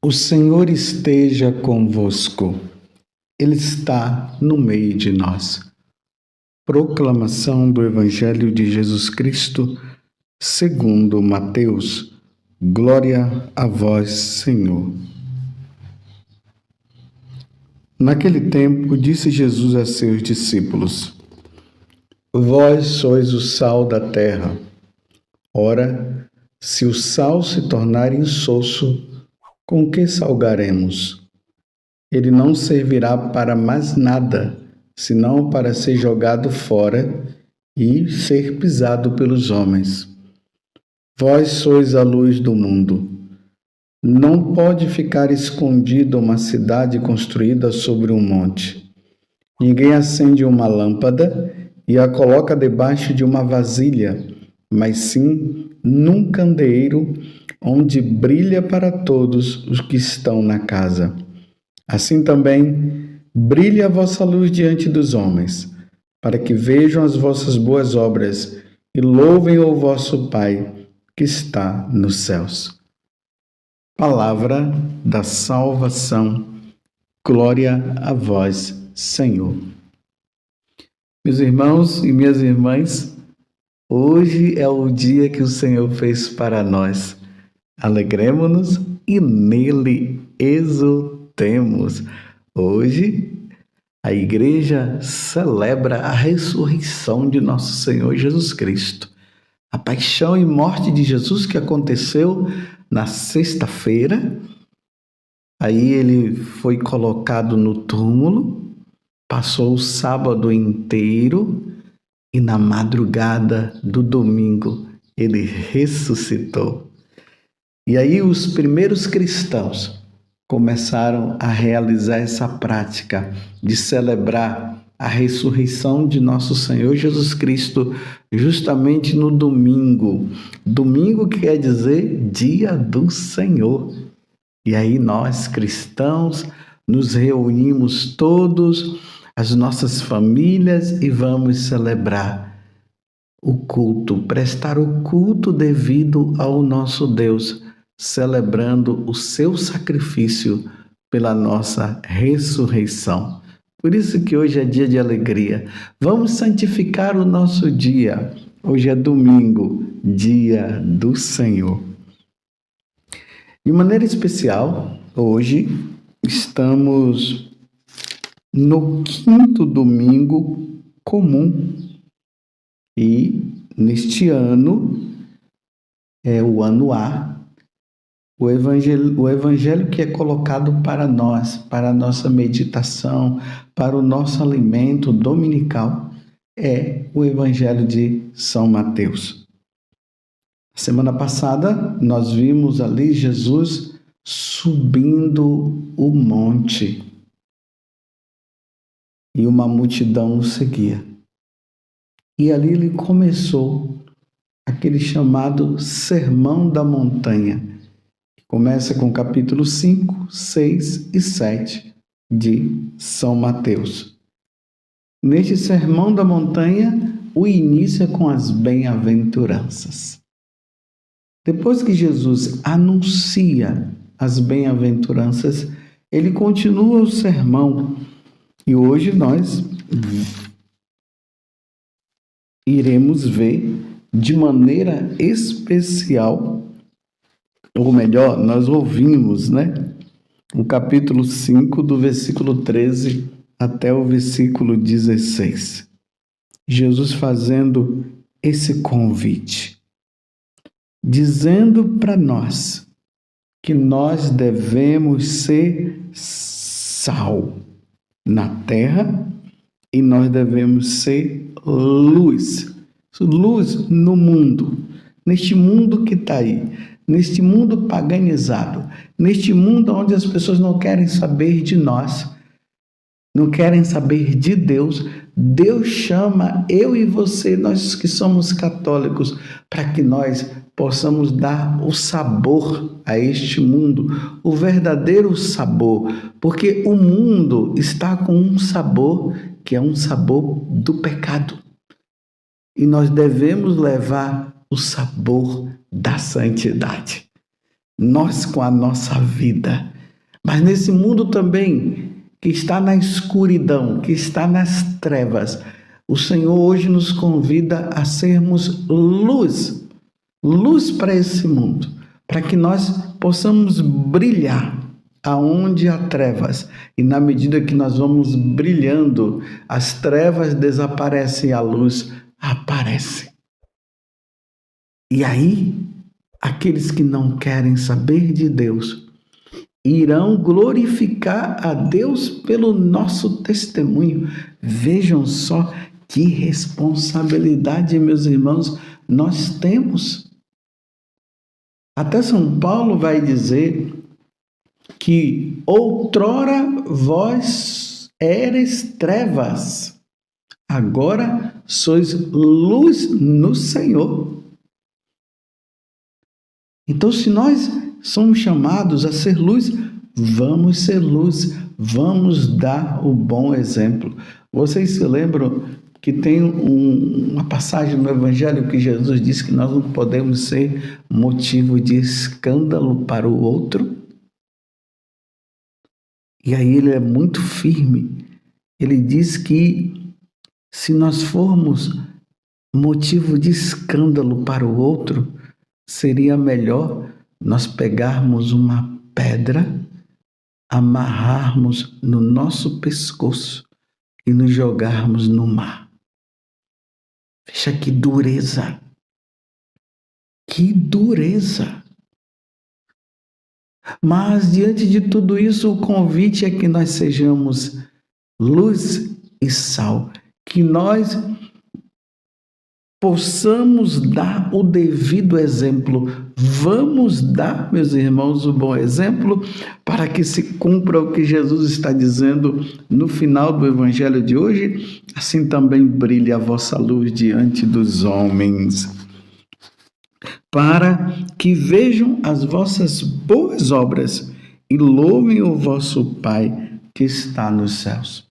O Senhor esteja convosco, Ele está no meio de nós. Proclamação do Evangelho de Jesus Cristo, segundo Mateus. Glória a vós, Senhor. Naquele tempo, disse Jesus a seus discípulos: Vós sois o sal da terra. Ora, se o sal se tornar insosso, com que salgaremos? Ele não servirá para mais nada, senão para ser jogado fora e ser pisado pelos homens. Vós sois a luz do mundo. Não pode ficar escondida uma cidade construída sobre um monte. Ninguém acende uma lâmpada e a coloca debaixo de uma vasilha, mas sim num candeeiro, onde brilha para todos os que estão na casa. Assim também, brilhe a vossa luz diante dos homens, para que vejam as vossas boas obras e louvem o vosso Pai que está nos céus. Palavra da salvação. Glória a vós, Senhor. Meus irmãos e minhas irmãs, hoje é o dia que o Senhor fez para nós. Alegremo-nos e nele exultemos. Hoje, a igreja celebra a ressurreição de nosso Senhor Jesus Cristo. A paixão e morte de Jesus que aconteceu na sexta-feira. Aí ele foi colocado no túmulo, passou o sábado inteiro e na madrugada do domingo ele ressuscitou. E aí os primeiros cristãos começaram a realizar essa prática de celebrar a ressurreição de nosso Senhor Jesus Cristo justamente no domingo. Domingo que quer dizer dia do Senhor. E aí nós cristãos nos reunimos todos, as nossas famílias, e vamos celebrar o culto, prestar o culto devido ao nosso Deus, celebrando o seu sacrifício pela nossa ressurreição. Por isso que hoje é dia de alegria. Vamos santificar o nosso dia. Hoje é domingo, dia do Senhor. De maneira especial, hoje estamos no 5º domingo comum. E neste ano, é o ano A, o evangelho que é colocado para nós, para a nossa meditação, para o nosso alimento dominical, é o Evangelho de São Mateus. Semana passada, nós vimos ali Jesus subindo o monte e uma multidão o seguia. E ali ele começou aquele chamado Sermão da Montanha, que começa com capítulo 5, 6 e 7 de São Mateus. Neste Sermão da Montanha, o início é com as bem-aventuranças. Depois que Jesus anuncia as bem-aventuranças, ele continua o sermão. E hoje nós iremos ver de maneira especial, ou melhor, nós ouvimos, o capítulo 5, do versículo 13 até o versículo 16. Jesus fazendo esse convite, dizendo para nós que nós devemos ser sal na terra e nós devemos ser luz no mundo, neste mundo que está aí, neste mundo paganizado, neste mundo onde as pessoas não querem saber de nós, não querem saber de Deus. Deus chama eu e você, nós que somos católicos, para que nós possamos dar o sabor a este mundo, o verdadeiro sabor, porque o mundo está com um sabor que é um sabor do pecado. E nós devemos levar o sabor da santidade. Nós, com a nossa vida, Mas nesse mundo também, que está na escuridão, que está nas trevas, o Senhor hoje nos convida a sermos luz, luz para esse mundo, para que nós possamos brilhar aonde há trevas. E na medida que nós vamos brilhando, as trevas desaparecem e a luz aparece. E aí, aqueles que não querem saber de Deus irão glorificar a Deus pelo nosso testemunho. Vejam só que responsabilidade, meus irmãos, nós temos. Até São Paulo vai dizer que outrora vós eres trevas, agora sois luz no Senhor. Então, se nós somos chamados a ser luz, vamos ser luz, vamos dar o bom exemplo. Vocês se lembram que tem uma passagem no Evangelho que Jesus disse que nós não podemos ser motivo de escândalo para o outro? E aí ele é muito firme. Ele diz que se nós formos motivo de escândalo para o outro, seria melhor nós pegarmos uma pedra, amarrarmos no nosso pescoço e nos jogarmos no mar. Veja que dureza! Que dureza! Mas diante de tudo isso, o convite é que nós sejamos luz e sal, que nós possamos dar o devido exemplo. Vamos dar, meus irmãos, o bom exemplo para que se cumpra o que Jesus está dizendo no final do Evangelho de hoje. Assim também brilhe a vossa luz diante dos homens, para que vejam as vossas boas obras e louvem o vosso Pai que está nos céus.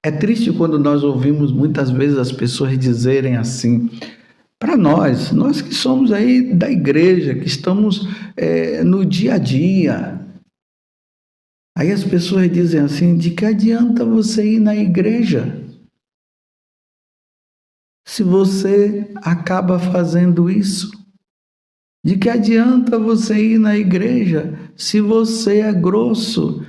É triste quando nós ouvimos muitas vezes as pessoas dizerem assim, para nós que somos aí da igreja, que estamos no dia a dia. Aí as pessoas dizem assim, de que adianta você ir na igreja se você acaba fazendo isso? De que adianta você ir na igreja se você é grosso?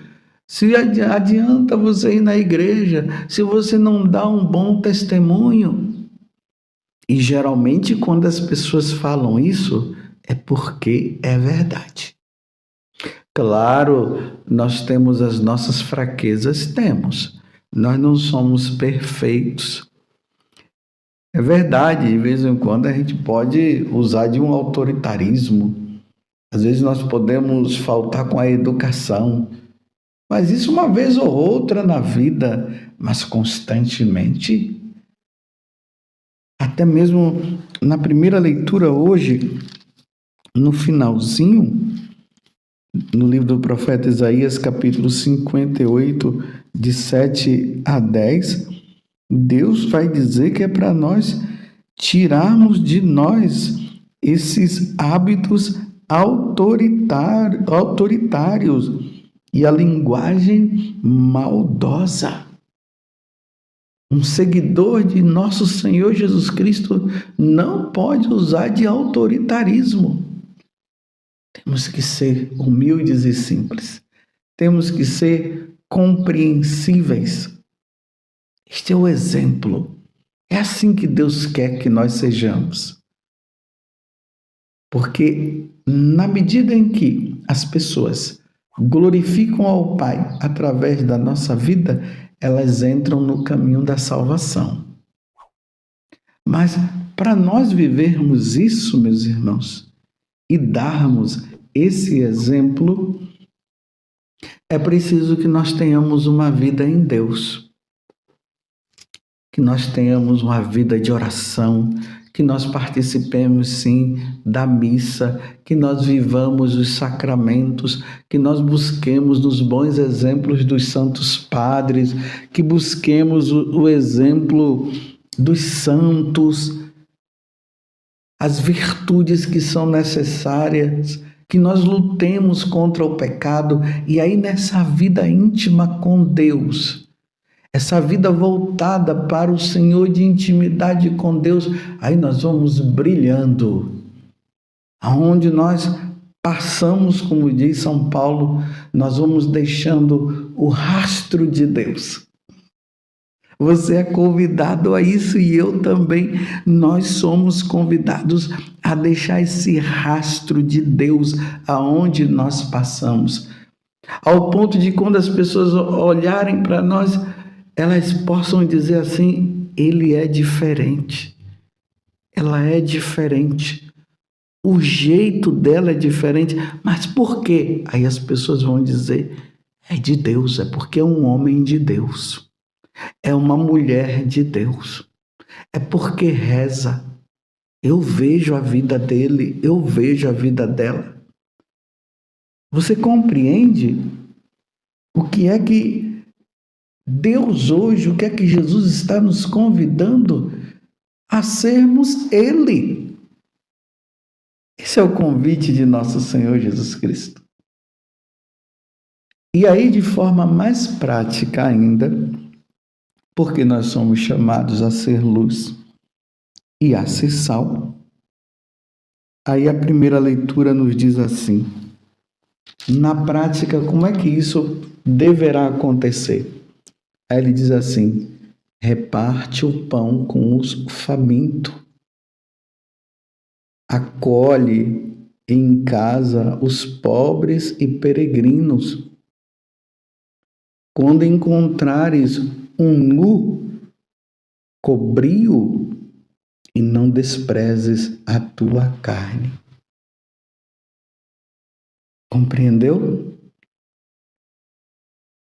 Se adianta você ir na igreja se você não dá um bom testemunho? E geralmente quando as pessoas falam isso é porque é verdade. Claro, nós temos as nossas fraquezas, temos. Nós não somos perfeitos. É verdade, de vez em quando a gente pode usar de um autoritarismo. Às vezes nós podemos faltar com a educação. Mas isso uma vez ou outra na vida, mas constantemente. Até mesmo na primeira leitura hoje, no finalzinho, no livro do profeta Isaías, capítulo 58, de 7 a 10, Deus vai dizer que é para nós tirarmos de nós esses hábitos autoritários e a linguagem maldosa. Um seguidor de nosso Senhor Jesus Cristo não pode usar de autoritarismo. Temos que ser humildes e simples. Temos que ser compreensíveis. Este é o exemplo. É assim que Deus quer que nós sejamos. Porque na medida em que as pessoas glorificam ao Pai através da nossa vida, elas entram no caminho da salvação. Mas para nós vivermos isso, meus irmãos, e darmos esse exemplo, é preciso que nós tenhamos uma vida em Deus, que nós tenhamos uma vida de oração, que nós participemos sim da missa, que nós vivamos os sacramentos, que nós busquemos nos bons exemplos dos santos padres, que busquemos o exemplo dos santos, as virtudes que são necessárias que nós lutemos contra o pecado, e aí nessa vida íntima com Deus, essa vida voltada para o Senhor, de intimidade com Deus, aí nós vamos brilhando. Aonde nós passamos, como diz São Paulo, nós vamos deixando o rastro de Deus. Você é convidado a isso e eu também. Nós somos convidados a deixar esse rastro de Deus aonde nós passamos. Ao ponto de quando as pessoas olharem para nós, elas possam dizer assim: ele é diferente. Ela é diferente. O jeito dela é diferente. Mas por quê? Aí as pessoas vão dizer: é de Deus, é porque é um homem de Deus. É uma mulher de Deus. É porque reza. Eu vejo a vida dele, eu vejo a vida dela. Você compreende o que é que Deus hoje, o que é que Jesus está nos convidando a sermos Ele? Esse é o convite de nosso Senhor Jesus Cristo. E aí, de forma mais prática ainda, porque nós somos chamados a ser luz e a ser sal. Aí a primeira leitura nos diz assim: na prática, como é que isso deverá acontecer? Aí ele diz assim: reparte o pão com os famintos, acolhe em casa os pobres e peregrinos. Quando encontrares um nu, cobri-o e não desprezes a tua carne. Compreendeu?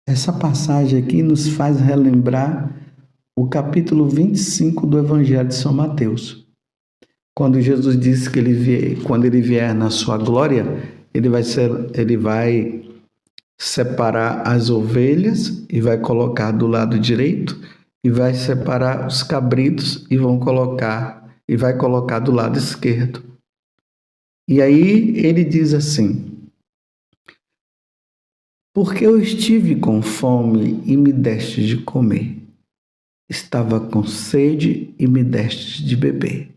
Essa passagem aqui nos faz relembrar o capítulo 25 do Evangelho de São Mateus. Quando Jesus disse que quando ele vier na sua glória, ele vai separar as ovelhas e vai colocar do lado direito, e vai separar os cabritos e vai colocar do lado esquerdo. E aí ele diz assim: porque eu estive com fome e me deste de comer, estava com sede e me deste de beber,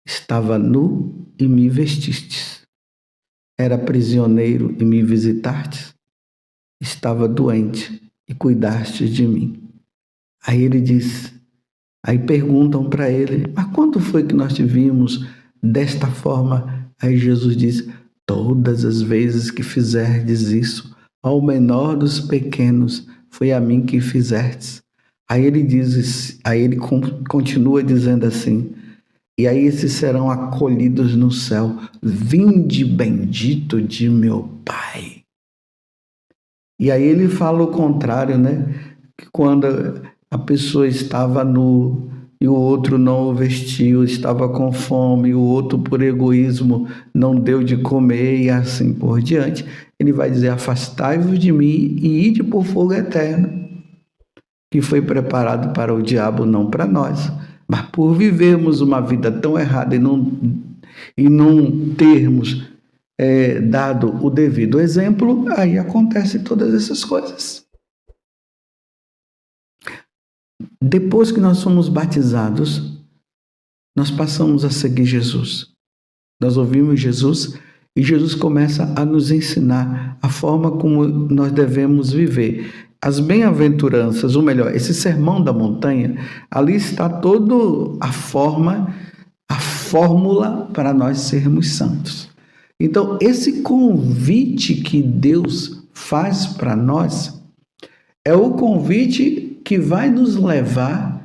estava nu e me vestistes, era prisioneiro e me visitastes, estava doente e cuidaste de mim. Aí ele diz, aí perguntam para ele: mas quando foi que nós te vimos desta forma? Aí Jesus diz: todas as vezes que fizerdes isso ao menor dos pequenos, foi a mim que fizerdes. Aí ele continua dizendo assim: e aí esses serão acolhidos no céu, vinde bendito de meu Pai. E aí ele fala o contrário, né? Que quando a pessoa estava nu e o outro não o vestiu, estava com fome, e o outro por egoísmo não deu de comer e assim por diante, ele vai dizer: afastai-vos de mim e ide por fogo eterno, que foi preparado para o diabo, não para nós. Mas por vivermos uma vida tão errada e não termos dado o devido exemplo, aí acontecem todas essas coisas. Depois que nós somos batizados, nós passamos a seguir Jesus. Nós ouvimos Jesus e Jesus começa a nos ensinar a forma como nós devemos viver. As bem-aventuranças, ou melhor, esse sermão da montanha, ali está toda a fórmula para nós sermos santos. Então, esse convite que Deus faz para nós é o convite que vai nos levar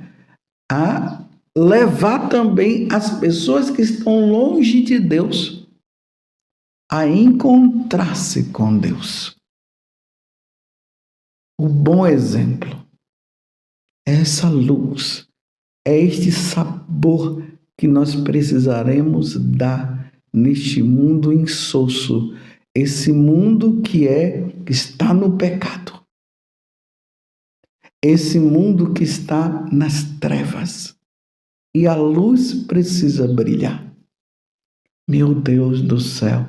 a levar também as pessoas que estão longe de Deus a encontrar-se com Deus. O bom exemplo é essa luz, é este sabor que nós precisaremos dar neste mundo insosso, esse mundo que está no pecado, esse mundo que está nas trevas, e a luz precisa brilhar. Meu Deus do céu,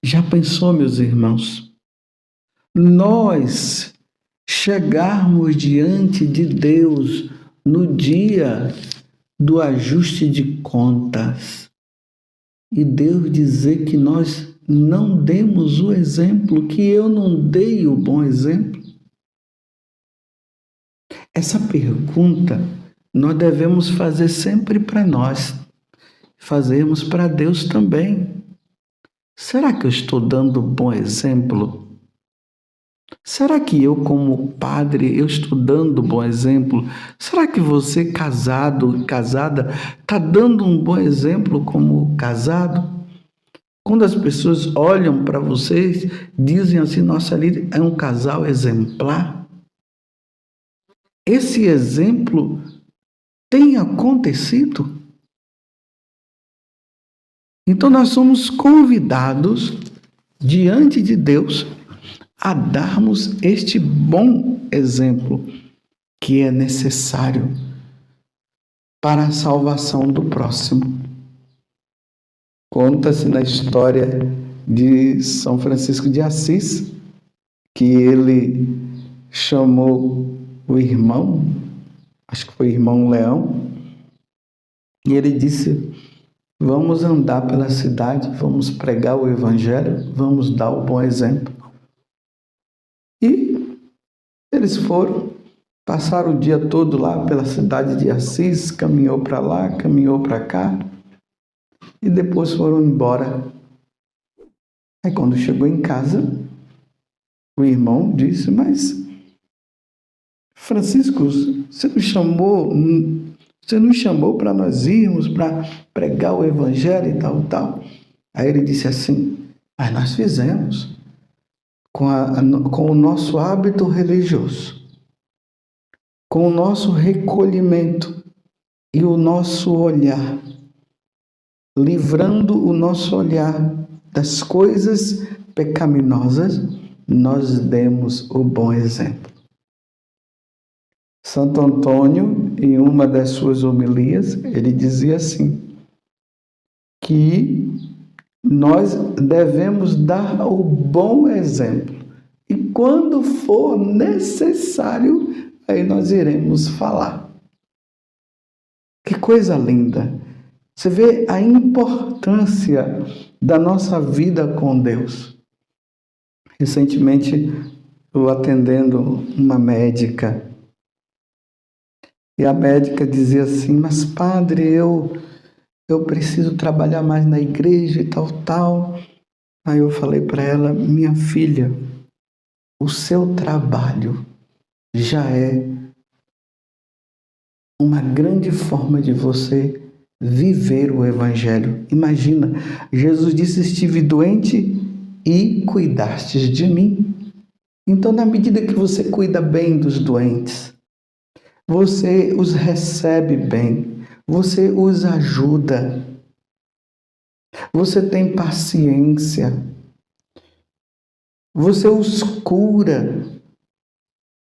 Já pensou, meus irmãos, nós chegarmos diante de Deus no dia do ajuste de contas e Deus dizer que nós não demos o exemplo, que eu não dei o bom exemplo? Essa pergunta nós devemos fazer sempre para nós, fazermos para Deus também. Será que eu estou dando bom exemplo? Será que eu, como padre, eu estou dando bom exemplo? Será que você, casado, casada, está dando um bom exemplo como casado? Quando as pessoas olham para vocês, dizem assim, nossa, ali é um casal exemplar. Esse exemplo tem acontecido? Então nós somos convidados diante de Deus a darmos este bom exemplo que é necessário para a salvação do próximo. Conta-se na história de São Francisco de Assis que ele chamou o irmão, acho que foi o irmão Leão, e ele disse: vamos andar pela cidade, vamos pregar o evangelho, vamos dar o bom exemplo. E eles foram, passaram o dia todo lá pela cidade de Assis, caminhou para lá, caminhou para cá, e depois foram embora. Aí quando chegou em casa, o irmão disse: mas Francisco, você não chamou para nós irmos, para pregar o evangelho e tal, tal. Aí ele disse assim: mas nós fizemos com o nosso hábito religioso, com o nosso recolhimento e o nosso olhar, livrando o nosso olhar das coisas pecaminosas, nós demos o bom exemplo. Santo Antônio, em uma das suas homilias, ele dizia assim, que nós devemos dar o bom exemplo. E quando for necessário, aí nós iremos falar. Que coisa linda! Você vê a importância da nossa vida com Deus. Recentemente, eu atendendo uma médica, e a médica dizia assim: mas padre, eu preciso trabalhar mais na igreja e tal, tal. Aí eu falei para ela: minha filha, o seu trabalho já é uma grande forma de você viver o evangelho. Imagina, Jesus disse: estive doente e cuidastes de mim. Então, na medida que você cuida bem dos doentes, você os recebe bem, você os ajuda, você tem paciência, você os cura.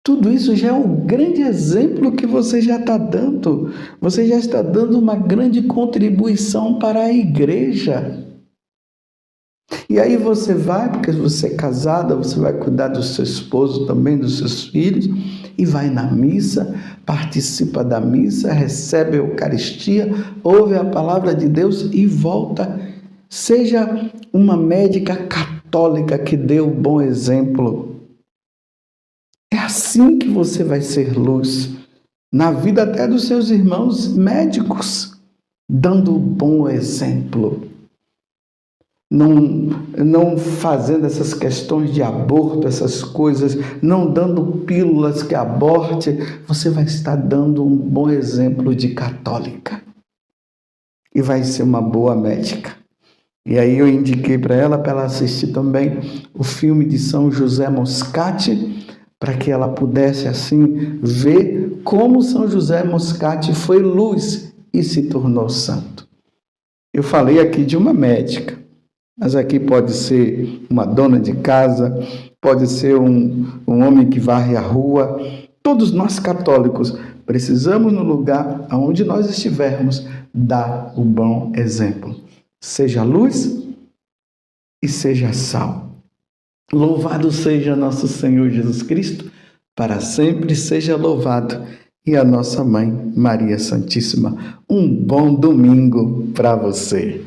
Tudo isso já é um grande exemplo que você já está dando. Você já está dando uma grande contribuição para a igreja. E aí você vai, porque você é casada, você vai cuidar do seu esposo também, dos seus filhos, e vai na missa, participa da missa, recebe a Eucaristia, ouve a palavra de Deus e volta. Seja uma médica católica que dê o bom exemplo. É assim que você vai ser luz na vida até dos seus irmãos médicos, dando o bom exemplo. Não fazendo essas questões de aborto, essas coisas, não dando pílulas que aborte, você vai estar dando um bom exemplo de católica. E vai ser uma boa médica. E aí eu indiquei para ela assistir também o filme de São José Moscati, para que ela pudesse assim ver como São José Moscati foi luz e se tornou santo. Eu falei aqui de uma médica, mas aqui pode ser uma dona de casa, pode ser um homem que varre a rua. Todos nós católicos precisamos, no lugar onde nós estivermos, dar o bom exemplo. Seja luz e seja sal. Louvado seja nosso Senhor Jesus Cristo, para sempre seja louvado, e a nossa Mãe, Maria Santíssima. Um bom domingo para você.